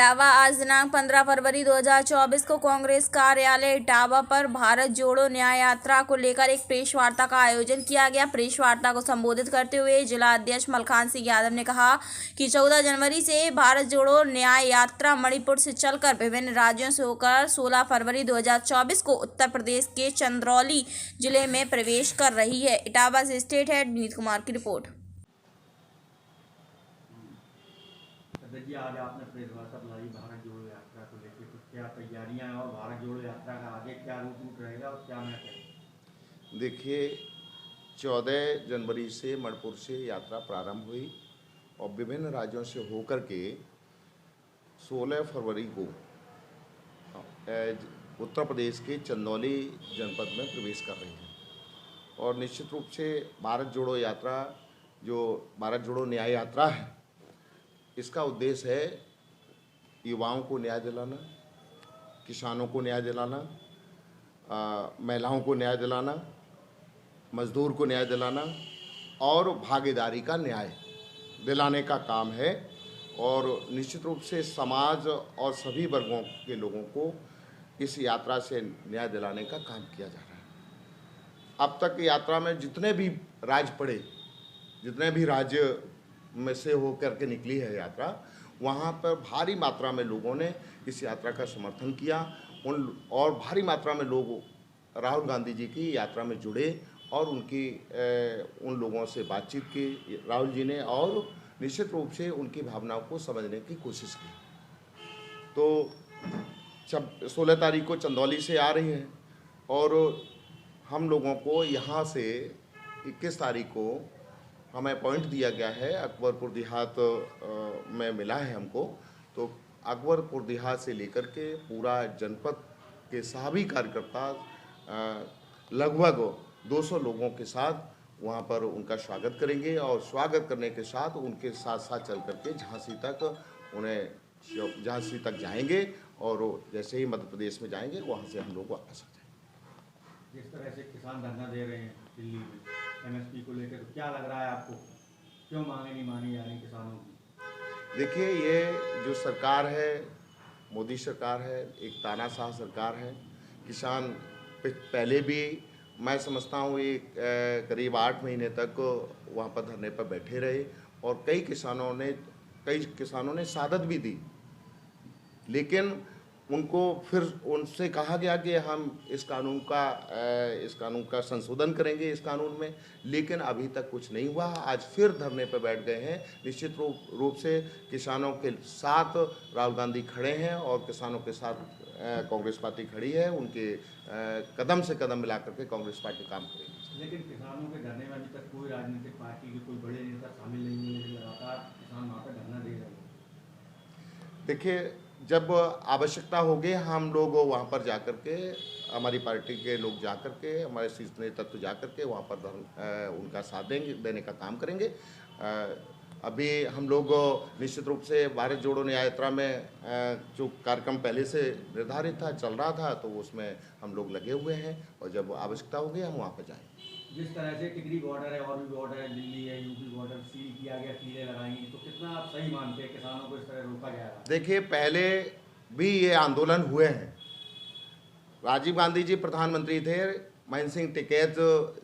इटावा आज दिनांक 15 फरवरी 2024 को कांग्रेस कार्यालय इटावा पर भारत जोड़ो न्याय यात्रा को लेकर एक प्रेस वार्ता का आयोजन किया गया। प्रेस वार्ता को संबोधित करते हुए जिला अध्यक्ष मलखान सिंह यादव ने कहा कि 14 जनवरी से भारत जोड़ो न्याय यात्रा मणिपुर से चलकर विभिन्न राज्यों से होकर 16 फरवरी 2024 को उत्तर प्रदेश के चंदौली जिले में प्रवेश कर रही है। इटावा से स्टेट हेड विनीत कुमार की रिपोर्ट। जी, आज आपने प्रेस वार्ता बुलाई भारत जोड़ो यात्रा को लेकर, तो क्या तैयारियां हैं और भारत जोड़ो यात्रा का आगे क्या रूट रहेगा और क्या मैं करें? देखिए, 14 जनवरी से मणिपुर से यात्रा प्रारंभ हुई और विभिन्न राज्यों से होकर के 16 फरवरी को उत्तर प्रदेश के चंदौली जनपद में प्रवेश कर रही है। और निश्चित रूप से भारत जोड़ो यात्रा, जो भारत जोड़ो न्याय यात्रा है, इसका उद्देश्य है युवाओं को न्याय दिलाना, किसानों को न्याय दिलाना, महिलाओं को न्याय दिलाना, मजदूर को न्याय दिलाना और भागीदारी का न्याय दिलाने का काम है। और निश्चित रूप से समाज और सभी वर्गों के लोगों को इस यात्रा से न्याय दिलाने का काम किया जा रहा है। अब तक यात्रा में जितने भी राज्य पड़े, जितने भी राज्य में से होकर के निकली है यात्रा, वहाँ पर भारी मात्रा में लोगों ने इस यात्रा का समर्थन किया। और भारी मात्रा में लोग राहुल गांधी जी की यात्रा में जुड़े और उन लोगों से बातचीत की राहुल जी ने, और निश्चित रूप से उनकी भावनाओं को समझने की कोशिश की। तो 16 तारीख को चंदौली से आ रही हैं और हम लोगों को यहाँ से 21 तारीख को हमें पॉइंट दिया गया है, अकबरपुर देहात में मिला है हमको। तो अकबरपुर देहात से लेकर के पूरा जनपद के सभी कार्यकर्ता लगभग 200 लोगों के साथ वहाँ पर उनका स्वागत करेंगे और स्वागत करने के साथ उनके साथ साथ चल करके झांसी तक जाएंगे और जैसे ही मध्य प्रदेश में जाएंगे वहाँ से हम लोग वापस आ जाएंगे। जिस तरह से किसान धरना दे रहे हैं दिल्ली में एमएसपी को लेकर, तो क्या लग रहा है आपको, क्यों मांगे नहीं मानी जा रही किसानों की? देखिए, ये जो सरकार है, मोदी सरकार है, एक तानाशाह सरकार है। किसान पहले भी मैं समझता हूँ एक करीब 8 महीने तक वहाँ पर धरने पर बैठे रहे और कई किसानों ने शहादत भी दी, लेकिन उनको फिर उनसे कहा गया कि हम इस कानून का संशोधन करेंगे इस कानून में, लेकिन अभी तक कुछ नहीं हुआ। आज फिर धरने पर बैठ गए हैं। निश्चित रूप से किसानों के साथ राहुल गांधी खड़े हैं और किसानों के साथ कांग्रेस पार्टी खड़ी है। उनके कदम से कदम मिला करके कांग्रेस पार्टी काम करेगी। लेकिन किसानों के धरने में अभी तक कोई राजनीतिक पार्टी के कोई बड़े नेता शामिल नहीं हुए, लेकिन लगातार किसान वहाँ पर धरना दे रहे हैं। देखिए, जब आवश्यकता होगी हम लोग वहाँ पर जाकर के, हमारी पार्टी के लोग जाकर के, हमारे शीर्ष नेतृत्व जाकर के वहाँ पर उनका साथ देने का काम करेंगे। अभी हम लोग निश्चित रूप से भारत जोड़ो न्याय यात्रा में जो कार्यक्रम पहले से निर्धारित था, चल रहा था, तो उसमें हम लोग लगे हुए हैं और जब आवश्यकता होगी हम वहाँ पर जाएंगे। जिस तरह से टिकरी बॉर्डर है और भी बॉर्डर है, दिल्ली है, यूपी बॉर्डर सील किया गया, कीड़े लगाएंगे, तो कितना आप सही मानते हैं किसानों को इस तरह रोका जाएगा? देखिए, पहले भी ये आंदोलन हुए हैं। राजीव गांधी जी प्रधानमंत्री थे, महेंद्र सिंह टिकैत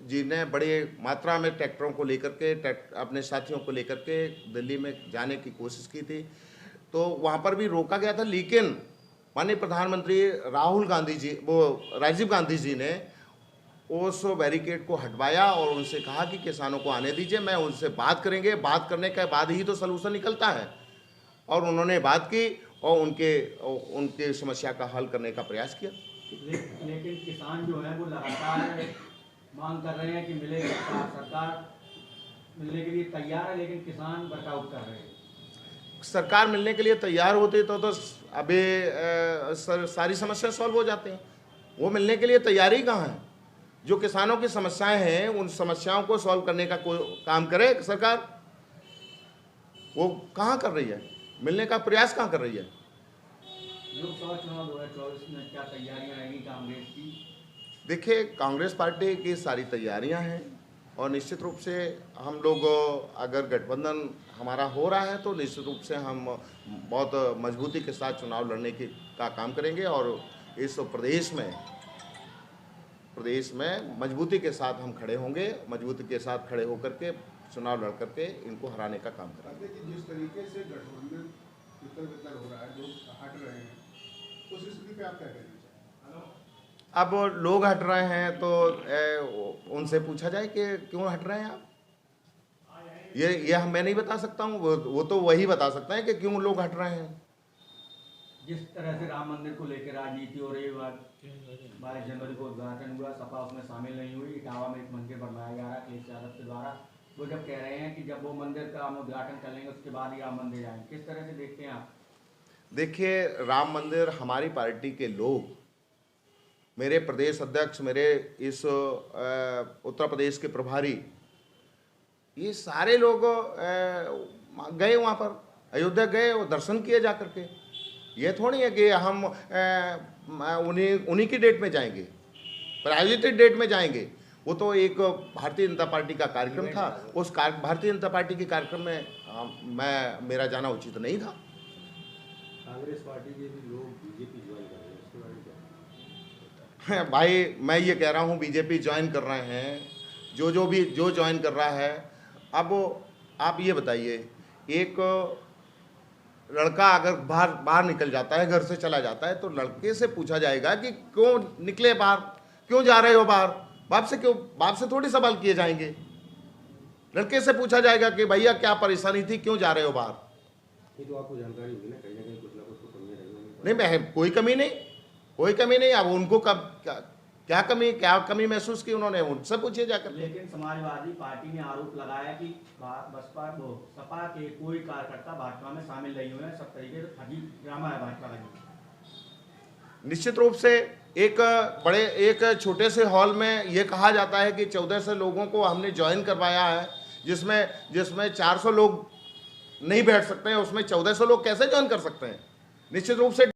जी ने बड़ी मात्रा में ट्रैक्टरों को लेकर के, अपने साथियों को लेकर के दिल्ली में जाने की कोशिश की थी, तो वहाँ पर भी रोका गया था। लेकिन माननीय प्रधानमंत्री राजीव गांधी जी ने उस बैरिकेड को हटवाया और उनसे कहा कि किसानों को आने दीजिए, मैं उनसे बात करेंगे, बात करने के बाद ही तो सलूशन निकलता है। और उन्होंने बात की और उनके समस्या का हल करने का प्रयास किया। लेकिन किसान जो है वो लगातार मांग कर रहे हैं कि मिले, सरकार मिलने के लिए तैयार है, लेकिन किसान वर्कआउट कर रहे हैं। सरकार मिलने के लिए तैयार होती तो अभी सारी समस्या सॉल्व हो जाती हैं। वो मिलने के लिए तैयारी कहाँ है? जो किसानों की समस्याएं हैं, उन समस्याओं को सॉल्व करने का कोई काम करे सरकार, वो कहाँ कर रही है? मिलने का प्रयास कहाँ कर रही है? लोकसभा चुनाव 2024 में क्या तैयारियां रहेंगी कांग्रेस की? देखिए, कांग्रेस पार्टी की सारी तैयारियां हैं और निश्चित रूप से हम लोग अगर गठबंधन हमारा हो रहा है तो निश्चित रूप से हम बहुत मजबूती के साथ चुनाव लड़ने का काम करेंगे और इस प्रदेश में मजबूती के साथ हम खड़े होंगे, मजबूती के साथ खड़े होकर के चुनाव लड़ करके इनको हराने का काम करेंगे। कि जिस तरीके से गठबंधन तितर-बितर हो रहा है, लोग हट रहे हैं, उस स्थिति पे आप क्या कहना चाहेंगे? अब लोग हट रहे हैं तो उनसे पूछा जाए कि क्यों हट रहे हैं आप। ये मैं नहीं बता सकता हूँ, वो तो वही बता सकते हैं कि क्यों लोग हट रहे हैं। जिस तरह से राम मंदिर को लेकर राजनीति हो रही है, 22 जनवरी को उद्घाटन हुआ, सपा उसमें शामिल नहीं हुई। इटावा में एक मंदिर बनवाया जा रहा है अखिलेश यादव के द्वारा। वो जब कह रहे हैं कि जब वो मंदिर का हम उद्घाटन कर लेंगे उसके बाद ही राम मंदिर जाएंगे, किस तरह से देखते हैं आप? देखिए, राम मंदिर हमारी पार्टी के लोग, मेरे प्रदेश अध्यक्ष, मेरे इस उत्तर प्रदेश के प्रभारी, ये सारे लोग गए वहाँ पर, अयोध्या गए और दर्शन किए जा करके। ये थोड़ी है कि हम उन्हीं की डेट में जाएंगे, प्रायोजित डेट में जाएंगे। वो तो एक भारतीय जनता पार्टी का कार्यक्रम था, उस भारतीय जनता पार्टी के कार्यक्रम में मेरा जाना उचित नहीं था। कांग्रेस पार्टी के भी लोग बीजेपी ज्वाइन कर रहे हैं, इसके बारे में क्या? भाई, मैं ये कह रहा हूँ बीजेपी ज्वाइन कर रहे हैं, जो ज्वाइन कर रहा है। अब आप ये बताइए, एक लड़का अगर बाहर निकल जाता है, घर से चला जाता है, तो लड़के से पूछा जाएगा कि क्यों निकले बाहर, क्यों जा रहे हो बाहर। बाप से थोड़ी सवाल किए जाएंगे। लड़के से पूछा जाएगा कि भैया क्या परेशानी थी, क्यों जा रहे हो बाहर। ये तो आपको जानकारी होगी ना, कहीं ना कहीं कुछ ना कुछ तो कमी रही होगी। नहीं, मैं कोई कमी नहीं। अब उनको क्या कमी महसूस की उन्होंने, उनसे पूछिए जाकर। लेकिन समाजवादी पार्टी ने आरोप लगाया कि सपा के कोई कार्यकर्ता भाजपा में शामिल नहीं हुए हैं, सब तरीके से फर्जी ड्रामा है भाजपा का। निश्चित रूप से एक छोटे से हॉल में ये कहा जाता है कि 1400 लोगों को हमने ज्वाइन करवाया है, जिसमें 400 लोग नहीं बैठ सकते हैं, उसमें 1400 लोग कैसे ज्वाइन कर सकते हैं। निश्चित रूप से